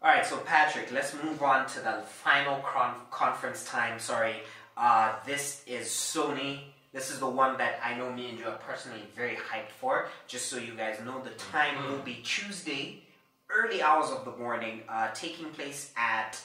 Alright, so Patrick, let's move on to the final conference time. Sorry. This is Sony. This is the one that I know me and you are personally very hyped for. Just so you guys know, the time will be Tuesday, early hours of the morning, taking place at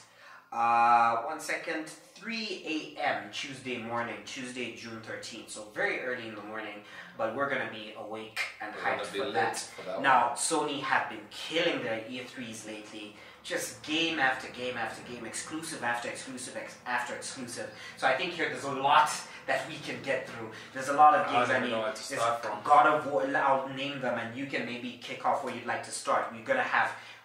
3 a.m. Tuesday morning, Tuesday, June 13th. So very early in the morning, but we're going to be awake and hyped for that. Now, Sony have been killing their E3s lately. Just game after game after game, exclusive after exclusive after exclusive. So I think there's a lot that we can get through. There's a lot of games. I mean, there's God of War. I'll name them, and you can maybe kick off where you'd like to start.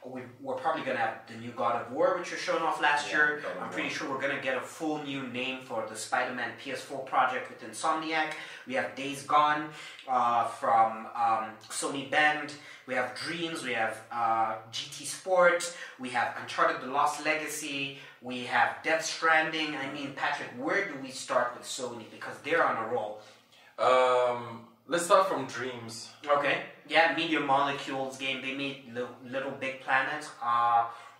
We're probably gonna have the new God of War, which was shown off last year. I'm pretty sure we're gonna get a full new name for the Spider-Man PS4 project with Insomniac. We have Days Gone from Sony Bend. We have Dreams. We have GT Sport. We have Uncharted: The Lost Legacy. We have Death Stranding. I mean, Patrick, where do we start with Sony? Because they're on a roll. Let's start from Dreams. Okay. Yeah, Media Molecules game. They made Little Big Planet.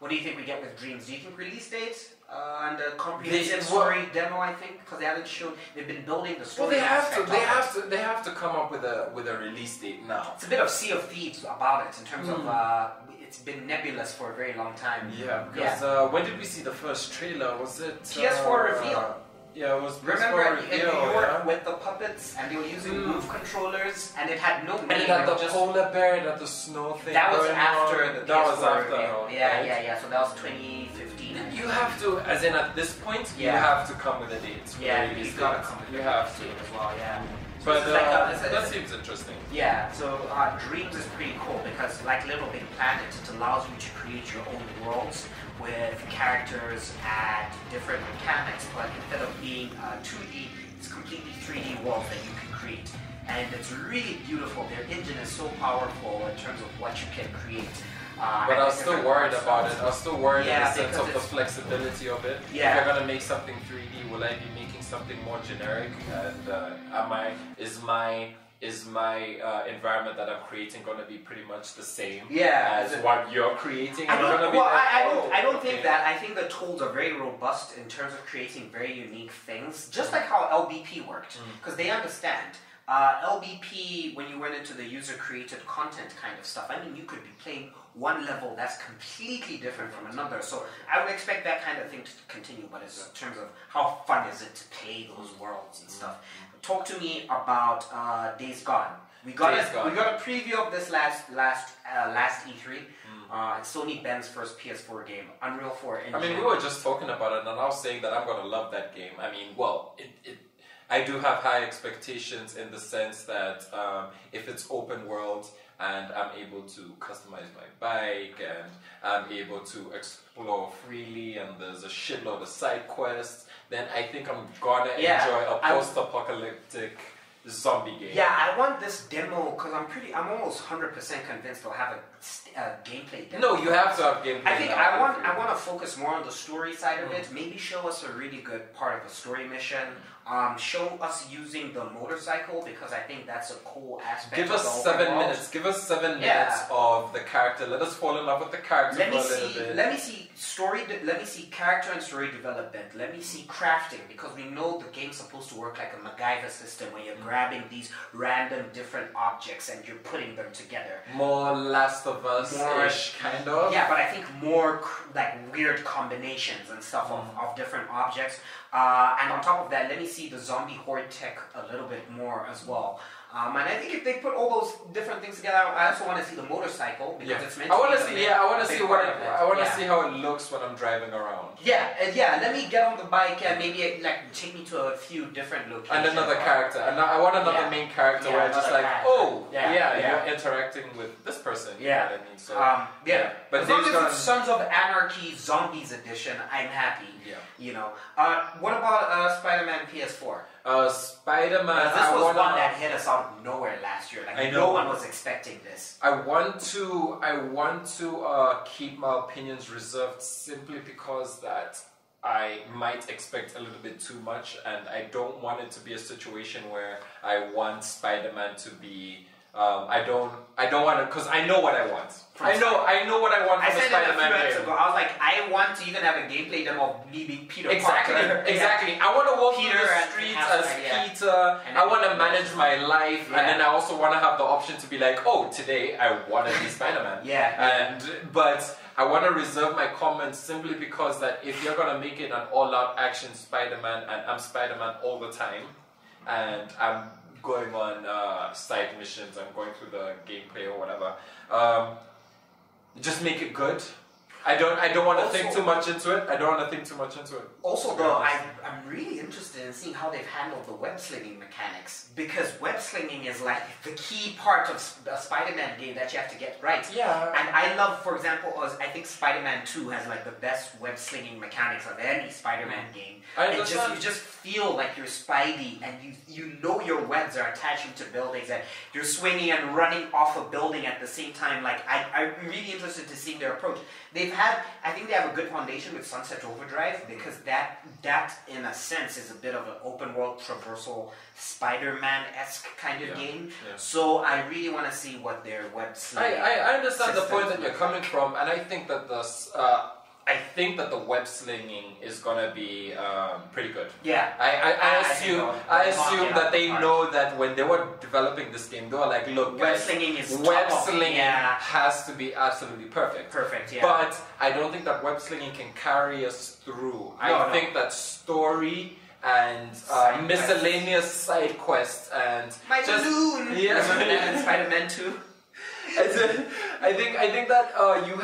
What do you think we get with Dreams? Do you think release dates and a comprehensive story demo? I think because they haven't shown. They've been building the story. Well, they have to come up with a release date now. It's a bit of Sea of Thieves about it in terms of. It's been nebulous for a very long time. Yeah, because when did we see the first trailer? Was it PS4 reveal? Yeah, it was. Remember in New York with the puppets, and they were using Move controllers, and it had no meaning. And the polar bear, and the snow thing. That was after the PS4 reveal. Yeah. So that was 2015. You have to, as in at this point, you have to come with a date. Yeah, you gotta come with a date as well. Yeah. But that seems interesting. Yeah, so Dreams is pretty cool because, like Little Big Planet, it allows you to create your own worlds with characters and different mechanics, but instead of being 2D, it's completely 3D worlds that you can create. And it's really beautiful. Their engine is so powerful in terms of what you can create. But I was still worried about it. I was still worried in the sense of the flexibility of it. Yeah. If you're going to make something 3D, will I be making something more generic? And is my environment that I'm creating going to be pretty much the same as what you're creating? I don't think that. I think the tools are very robust in terms of creating very unique things, just like how LBP worked, because they understand. LBP, when you went into the user-created content kind of stuff, I mean, you could be playing one level that's completely different from another. So I would expect that kind of thing to continue, but it's in terms of how fun is it to play those worlds and stuff. Talk to me about Days Gone. We got a preview of this last E3. It's Sony Ben's first PS4 game, Unreal 4 engine. I mean, we were just talking about it, and I was saying that I'm gonna love that game. I mean, well, I do have high expectations in the sense that if it's open world and I'm able to customize my bike and I'm able to explore freely and there's a shitload of side quests, then I think I'm gonna enjoy a post-apocalyptic zombie game. Yeah, I want this demo because I'm almost 100% convinced they'll have a gameplay demo. No, you have to have gameplay. I think I want to focus more on the story side of it. Maybe show us a really good part of the story mission. Show us using the motorcycle because I think that's a cool aspect. Give us 7 minutes. Give us 7 minutes of the character. Let us fall in love with the character for a little bit. Let me see story. Let me see character and story development. Let me see crafting because we know the game's supposed to work like a MacGyver system where you're grabbing these random different objects and you're putting them together. More Last of Us-ish kind of. Yeah, but I think more like weird combinations and stuff of different objects. And on top of that, let me see the zombie horde tech a little bit more as well. And I think if they put all those different things together, I also want to see the motorcycle because it's meant to be. I want to see how it looks when I'm driving around. Let me get on the bike and maybe like take me to a few different locations. And another character. And I want another main character where it's just like, you're interacting with this person. You know what I mean? So, but as long as it's Sons of Anarchy Zombies Edition, I'm happy. You know. What about Spider-Man PS4? Spider-Man. This was one that hit us out of nowhere last year. Like no one was expecting this. I want to keep my opinions reserved simply because that I might expect a little bit too much, and I don't want it to be a situation where I want Spider-Man to be I don't want to, because I know what I want. I know what I want from the Spider-Man game. I was like, I want to even have a gameplay demo of me being Peter Parker. Exactly. I want to walk through the streets as Peter. I want to manage my life, and then I also want to have the option to be like, oh, today I want to be Spider-Man. But I want to reserve my comments simply because that if you're gonna make it an all-out action Spider-Man, and I'm Spider-Man all the time, and I'm going on side missions, I'm going through the gameplay or whatever. Just make it good. I don't want to think too much into it. Also, though, I'm really interested in seeing how they've handled the web slinging mechanics, because web slinging is like the key part of a Spider-Man game that you have to get right. Yeah. And I love, for example, I think Spider-Man 2 has like the best web slinging mechanics of any Spider-Man game. You just feel like you're Spidey, and you know your webs are attaching to buildings, and you're swinging and running off a building at the same time. Like I'm really interested to see their approach. I think they have a good foundation with Sunset Overdrive, because that in a sense is a bit of an open world traversal Spider-Man-esque kind of game. Yeah. So I really want to see what their web slinging. I understand the point that you're coming from, and I think that the web slinging is gonna be pretty good. Yeah. I assume that they know that when they were developing this game, they were like, look, web guys, slinging has to be absolutely perfect. Perfect, yeah. But I don't think that web slinging can carry us through. I think that story and miscellaneous side quests and balloon. Yeah. Spider-Man 2. I think that you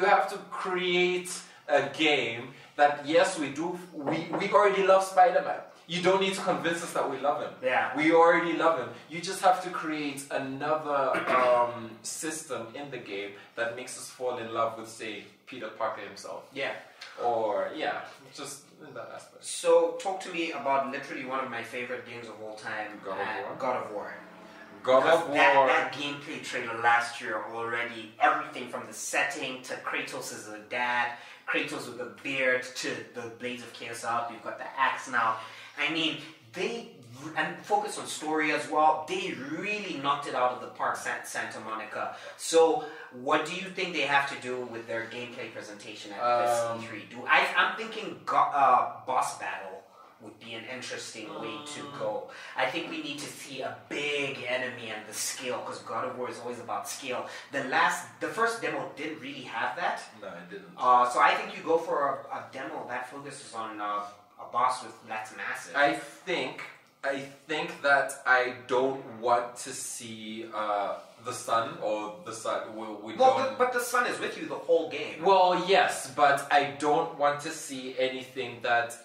have to create a game that, yes, we already love Spider-Man. You don't need to convince us that we love him. Yeah. We already love him. You just have to create another system in the game that makes us fall in love with, say, Peter Parker himself. Yeah. Or just in that aspect. So talk to me about literally one of my favorite games of all time, God of War. That gameplay trailer last year already, everything from the setting to Kratos as a dad, Kratos with a beard, to the Blades of Chaos out, you've got the axe now. I mean, and focus on story as well, they really knocked it out of the park, Santa Monica. So what do you think they have to do with their gameplay presentation at this E3? I'm thinking boss battle would be an interesting way to go. I think we need to see a big enemy and the scale, because God of War is always about scale. The first demo didn't really have that. No, it didn't. So I think you go for a demo that focuses on a boss that's massive. I think that I don't want to see the sun, or the sun. But the sun is with you the whole game. Well, yes, but I don't want to see anything that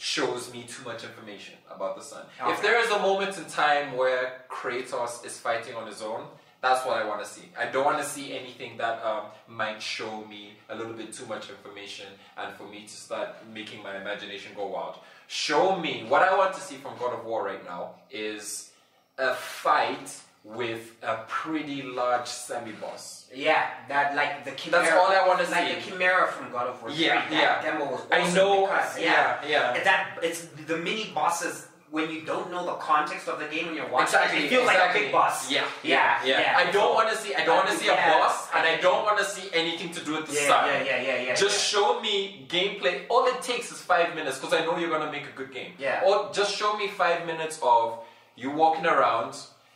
shows me too much information about the sun. Okay. If there is a moment in time where Kratos is fighting on his own, that's what I want to see. I don't want to see anything that might show me a little bit too much information and for me to start making my imagination go wild. Show me, what I want to see from God of War right now is a fight with a pretty large semi-boss. Yeah, that like the Chimera. That's all I want to see. Like the Chimera from God of War 3. That demo was awesome. I know. Because, it's the mini bosses. When you don't know the context of the game when you're watching, it feels like a big boss. Yeah. I don't want to see a boss, and I don't want to see anything to do with the sun. Just show me gameplay. All it takes is 5 minutes, because I know you're gonna make a good game. Yeah. Or just show me 5 minutes of you walking around.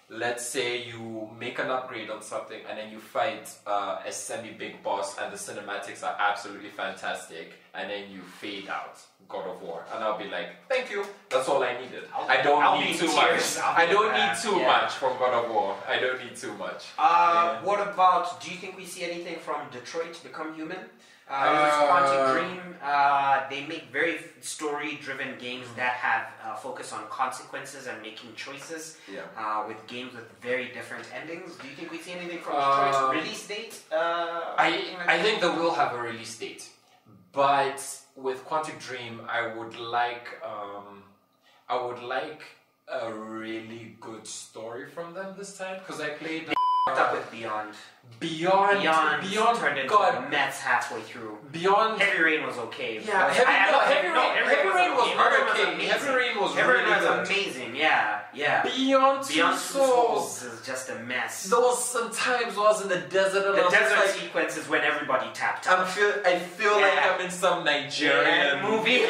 Let's say you make an upgrade on something, and then you fight a semi-big boss, and the cinematics are absolutely fantastic, and then you fade out. God of War, and I'll be like, thank you, that's all I needed. I don't need too much. I don't need too much from God of War. I don't need too much. What about, do you think we see anything from Detroit Become Human? Quantic Dream, they make very story-driven games that have focus on consequences and making choices, with games with very different endings. Do you think we see anything from Detroit's release date? I think they will have a release date, but with Quantic Dream, I would like a really good story from them this time, because I played up with Beyond turned into a mess halfway through. Beyond Heavy Rain was okay. Yeah, Heavy Rain was okay. Heavy Rain was amazing. Yeah. Beyond Two Souls is just a mess. There was some times I was in the desert and the desert sequence is when everybody tapped out. I feel like I'm in some Nigerian movie.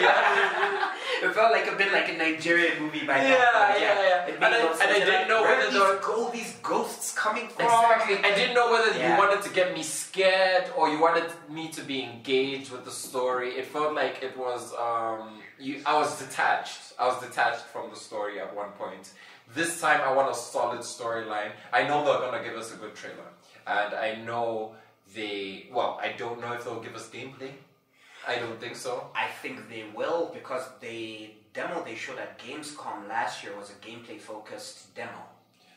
It felt like a bit like a Nigerian movie by that. And I didn't know whether these ghosts coming from. Exactly. I didn't know whether you wanted to get me scared or you wanted me to be engaged with the story. It felt like it was I was detached. I was detached from the story at one point. This time I want a solid storyline. I know they're gonna give us a good trailer, and I know I don't know if they'll give us gameplay. I don't think so. I think they will, because the demo they showed at Gamescom last year was a gameplay-focused demo.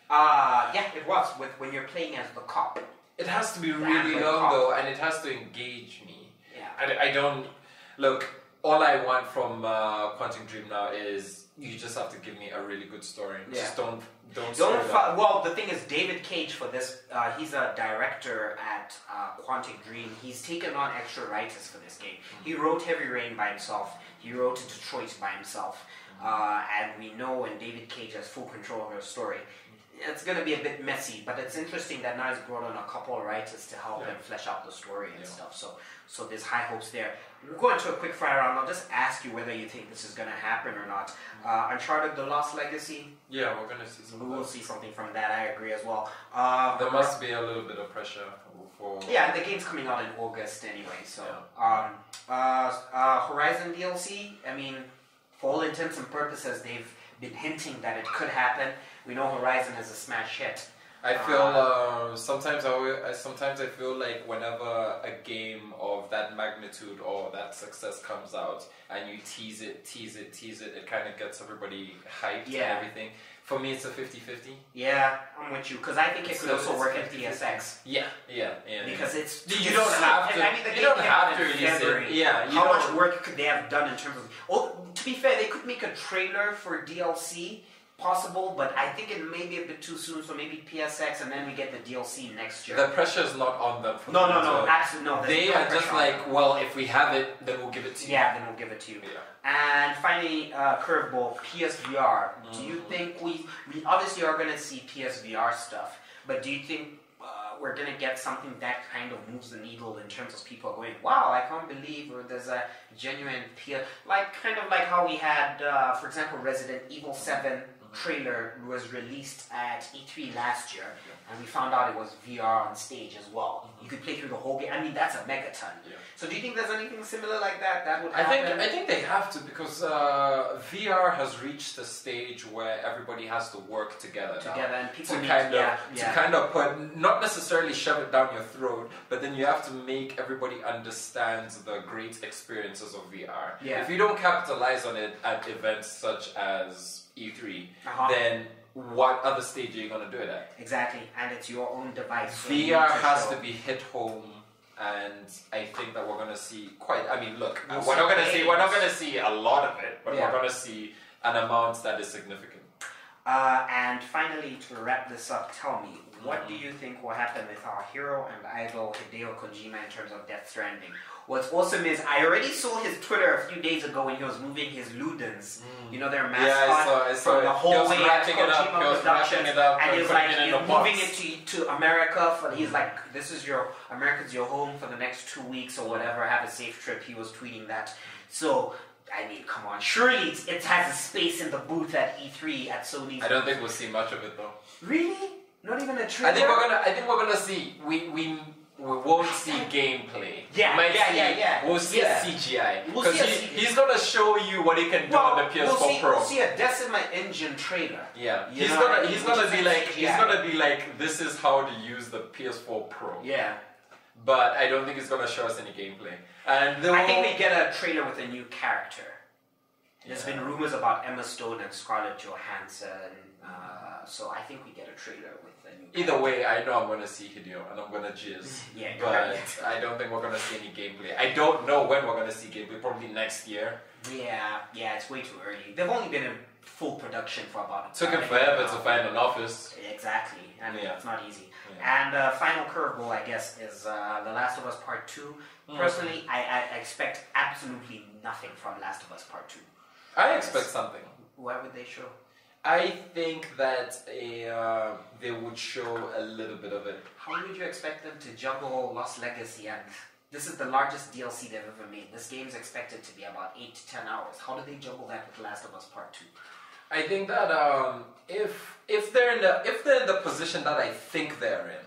It was, when you're playing as the cop. It has to be really long though, and it has to engage me. Yeah. I don't... Look, all I want from Quantum Dream now is you just have to give me a really good story. Yeah. Just don't well, the thing is, David Cage for this, he's a director at Quantic Dream. He's taken on extra writers for this game. He wrote Heavy Rain by himself. He wrote Detroit by himself. And we know when David Cage has full control of the story, it's going to be a bit messy, but it's interesting that now he's brought on a couple of writers to help him flesh out the story and stuff. So there's high hopes there. We'll go into a quick fire round. I'll just ask you whether you think this is going to happen or not. Uncharted: The Lost Legacy. Yeah, we're going to see something. We will see something from that. I agree as well. There must be a little bit of pressure for. Yeah, the game's coming out in August anyway. So Horizon DLC. I mean, for all intents and purposes, they've been hinting that it could happen. We know Horizon is a smash hit. I feel sometimes I feel like whenever a game of that magnitude or that success comes out and you tease it, it kind of gets everybody hyped and everything. For me, it's a 50-50. Yeah, I'm with you, because I think it could also work at PSX. Yeah. Because it's you don't have to. You don't have to release it. Yeah. How much work could they have done in terms of? Oh, to be fair, they could make a trailer for DLC. Possible, but I think it may be a bit too soon, so maybe PSX and then we get the DLC next year. The pressure is not on them. No, absolutely no. They are just like, well, if we have it, then we'll give it to you. Yeah, then we'll give it to you. Yeah. And finally, curveball, PSVR. Do you think we obviously are going to see PSVR stuff, but do you think we're going to get something that kind of moves the needle in terms of people going, wow, I can't believe there's a genuine kind of like how we had, for example, Resident Evil 7 trailer was released at E3 last year, and we found out it was VR on stage as well. You could play through the whole game. I mean, that's a megaton. So do you think there's anything similar like that would happen? I think they have to, because VR has reached a stage where everybody has to work together now, and people to kind of put, not necessarily shove it down your throat, but then you have to make everybody understand the great experiences of VR. If you don't capitalize on it at events such as E3, then what other stage are you going to do it at? Exactly, and it's your own device. VR has to be hit home, and I think that we're going to see look, we're not going to see a lot of it, but we're going to see an amount that is significant. And finally, to wrap this up, tell me, what do you think will happen with our hero and idol Hideo Kojima in terms of Death Stranding? What's awesome is I already saw his Twitter a few days ago when he was moving his Ludens, you know, their mascot, I saw from the whole way at Kojima Productions, and he's like, he's moving it to America. He's like, this is America's your home for the next 2 weeks or whatever. Have a safe trip. He was tweeting that. So, I mean, come on. Surely it has a space in the booth at E3 at Sony. I don't think we'll see much of it though. Really? Not even a trailer? I think we're gonna see. We won't see gameplay. We'll see a CGI. Because he's going to show you what he can do on the PS4 Pro. We'll see a Decima Engine trailer. Yeah. He's gonna be like, this is how to use the PS4 Pro. Yeah. But I don't think it's going to show us any gameplay. And I think we get a trailer with a new character. There's been rumors about Emma Stone and Scarlett Johansson. So I think we get a trailer with a new character. Either way, I know I'm going to see Hideo and I'm going to jizz. But I don't think we're going to see any gameplay. I don't know when we're going to see gameplay. Probably next year. Yeah, it's way too early. They've only been in full production for about Took him forever to find an office. Exactly. I mean, it's not easy. And final curveball, I guess, is The Last of Us Part 2. Personally, I expect absolutely nothing from Last of Us Part 2. I expect something. What would they show? I think that they would show a little bit of it. How would you expect them to juggle Lost Legacy and... This is the largest DLC they've ever made. This game is expected to be about 8 to 10 hours. How do they juggle that with Last of Us Part 2? I think that if they're in the position that I think they're in,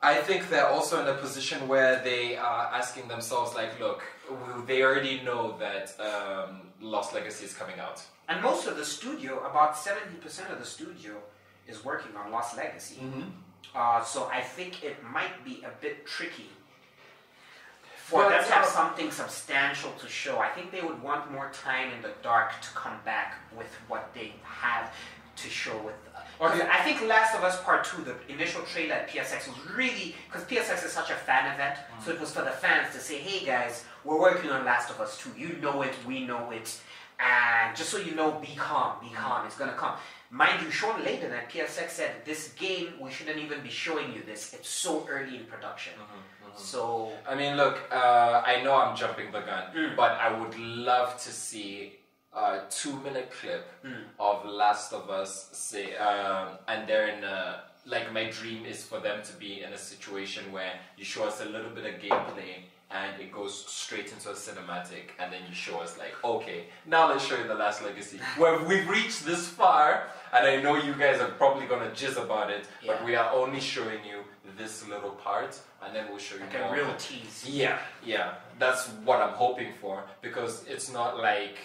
I think they're also in a position where they are asking themselves, like, look, they already know that Lost Legacy is coming out. And most of the studio, about 70% of the studio, is working on Lost Legacy. So I think it might be a bit tricky for them to have something substantial to show. I think they would want more time in the dark to come back with what they have to show with... I think Last of Us Part 2, the initial trailer at PSX was really... Because PSX is such a fan event, so it was for the fans to say, hey guys, we're working on Last of Us 2. You know it, we know it. And just so you know, be calm, it's gonna come. Mind you, Sean Layden at PSX said, this game, we shouldn't even be showing you this. It's so early in production. So... I mean, look, I know I'm jumping the gun, but I would love to see a 2-minute clip of Last of Us, say, and they're in a... Like, my dream is for them to be in a situation where you show us a little bit of gameplay and it goes straight into a cinematic, and then you show us, like, okay, now let's show you the Last Legacy. Where we've reached this far, and I know you guys are probably going to jizz about it, but we are only showing you this little part, and then we'll show you like more. a real tease. Yeah. That's what I'm hoping for, because it's not like...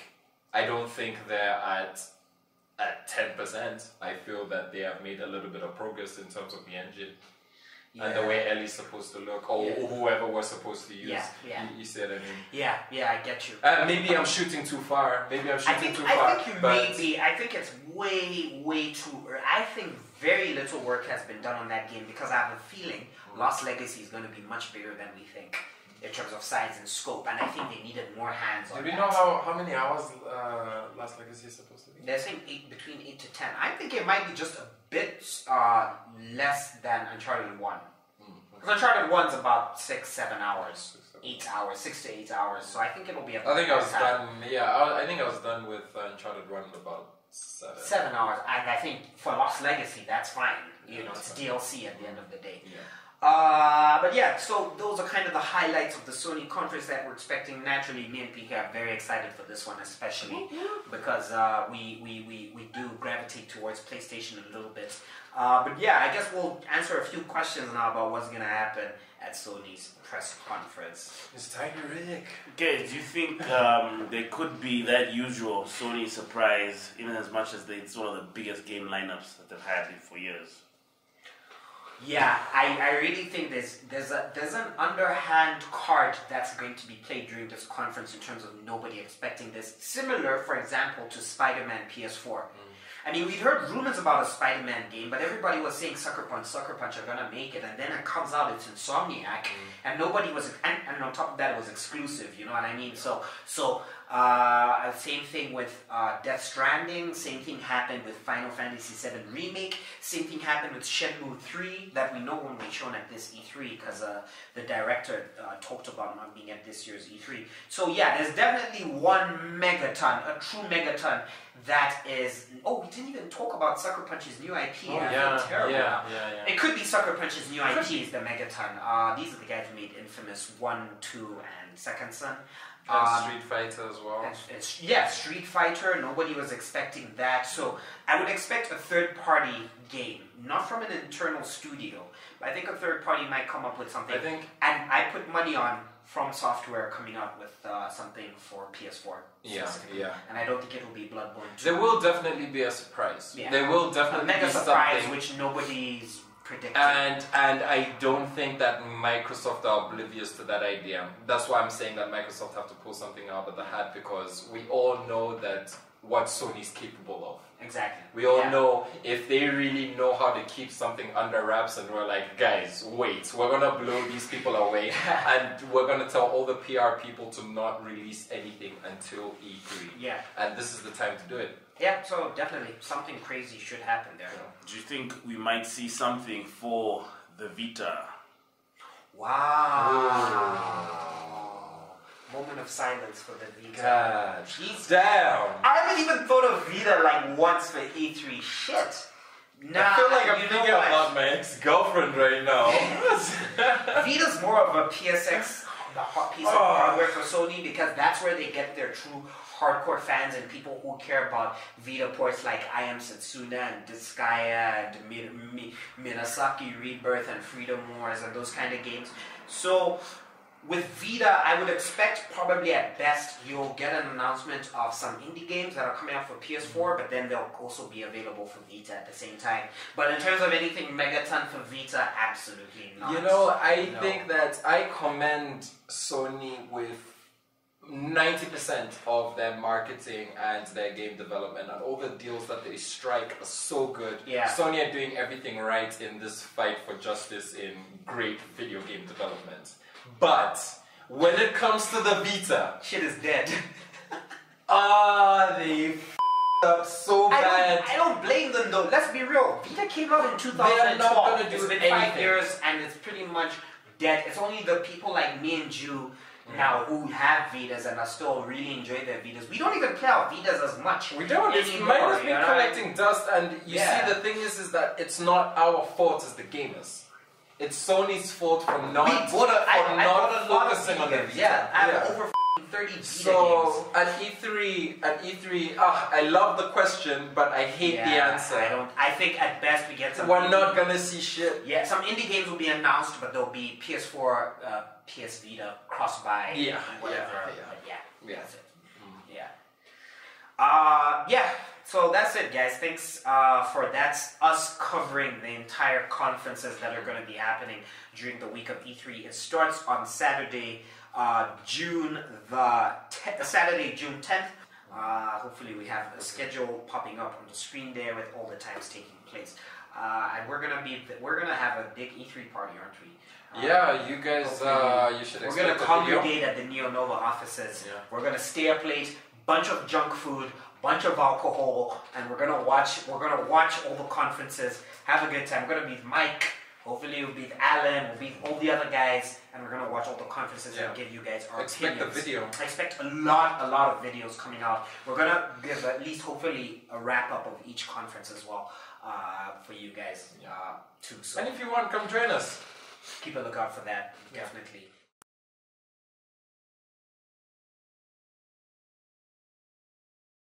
I don't think they're at 10%. I feel that they have made a little bit of progress in terms of the engine. And the way Ellie's supposed to look, or whoever we're supposed to use. You see what I mean? Yeah, I get you. Maybe I'm shooting too far. I think it's way too early. I think very little work has been done on that game, because I have a feeling Lost Legacy is going to be much bigger than we think in terms of size and scope, and I think they needed more hands on that. Do we know how many hours Lost Legacy is supposed to be? They're saying between 8 to 10. I think it might be just a bit less than Uncharted 1. Because Uncharted 1's about 6-7 hours. 8 hours, 6 to 8 hours. So I think it'll be a... I think I was done with Uncharted 1 in about 7 hours. And I think for Lost Legacy, that's fine. It's DLC at the end of the day. But yeah, so those are kind of the highlights of the Sony conference that we're expecting. Naturally, me and PK are very excited for this one, especially because we do gravitate towards PlayStation a little bit. But yeah, I guess we'll answer a few questions now about what's going to happen at Sony's press conference. It's Tiger Rick. Okay, do you think there could be that usual Sony surprise, even as much as it's one of the biggest game lineups that they've had for years? Yeah, I really think there's an underhand card that's going to be played during this conference in terms of nobody expecting this. Similar, for example, to Spider-Man PS4. I mean, we'd heard rumors about a Spider-Man game, but everybody was saying Sucker Punch are gonna make it, and then it comes out, it's Insomniac, and nobody was, and on top of that, it was exclusive. You know what I mean? So same thing with Death Stranding. Same thing happened with Final Fantasy VII Remake. Same thing happened with Shenmue 3 that we know won't be shown at this E3 because the director talked about not being at this year's E3. So yeah, there's definitely one megaton, a true megaton that is... Oh, we didn't even talk about Sucker Punch's new IP. Terrible. It could be Sucker Punch's new IP is the megaton. These are the guys who made Infamous 1, 2, and Second Son. Street Fighter as well. Street Fighter. Nobody was expecting that. So I would expect a third-party game, not from an internal studio. But I think a third party might come up with something. And I put money on From Software coming out with something for PS4. And I don't think it will be Bloodborne 2. There will definitely be a surprise. There will definitely be surprise something which nobody's predicting. And I don't think that Microsoft are oblivious to that idea. That's why I'm saying that Microsoft have to pull something out of the hat, because we all know that what Sony's capable of. Exactly. We all know if they really know how to keep something under wraps, and we're like, guys, wait, we're going to blow these people away and we're going to tell all the PR people to not release anything until E3. And this is the time to do it. Yeah, so definitely something crazy should happen there. Do you think we might see something for the Vita? Wow. Moment of silence for the Vita. God, Jeez. damn. I haven't even thought of Vita like once for E3. Shit. Nah, I feel like I'm thinking about my ex-girlfriend right now. Vita's more of a PSX, the hot piece of hardware for Sony, because that's where they get their true hardcore fans and people who care about Vita ports like I Am Setsuna and Disgaea and Minasaki Rebirth and Freedom Wars and those kind of games. So with Vita, I would expect probably at best you'll get an announcement of some indie games that are coming out for PS4, but then they'll also be available for Vita at the same time. But in terms of anything megaton for Vita, absolutely not. You know, I think that I commend Sony with 90% of their marketing and their game development, and all the deals that they strike are so good. Yeah. Sony are doing everything right in this fight for justice in great video game development. But when it comes to the Vita, shit is dead. they f***ed up so bad. I don't blame them though. Let's be real. Vita came out in 2012. They are not gonna do it's been anything. 5 years and it's pretty much dead. It's only the people like me and Jew now who have Vitas and are still really enjoy their Vitas. We don't even play our Vitas as much. We don't. It's minus me collecting dust, and you see the thing is that it's not our fault as the gamers. It's Sony's fault for not focusing on the Vita. Yeah, I have over 30 Vita games. So at E3, I love the question, but I hate the answer. I think at best we get some. We're not gonna see shit. Yeah, some indie games will be announced, but they'll be PS4, PS Vita, cross-buy, whatever. That's it. Yeah. So that's it, guys. Thanks that's us covering the entire conferences that are going to be happening during the week of E3. It starts on Saturday, June 10th. Hopefully we have a schedule popping up on the screen there with all the times taking place. And we're gonna have a big E3 party, aren't we? Yeah, you guys. You should. We're gonna congregate at the Neo Nova offices. Yeah. We're gonna stay up late. Bunch of junk food, bunch of alcohol, and we're gonna watch all the conferences, have a good time. We're gonna meet Mike, hopefully we'll meet Alan, we'll meet all the other guys, and we're gonna watch all the conferences and give you guys our opinions. The video. I expect a lot of videos coming out. We're gonna give at least hopefully a wrap up of each conference as well for you guys too. So and if you want, come join us. Keep a lookout for that, definitely.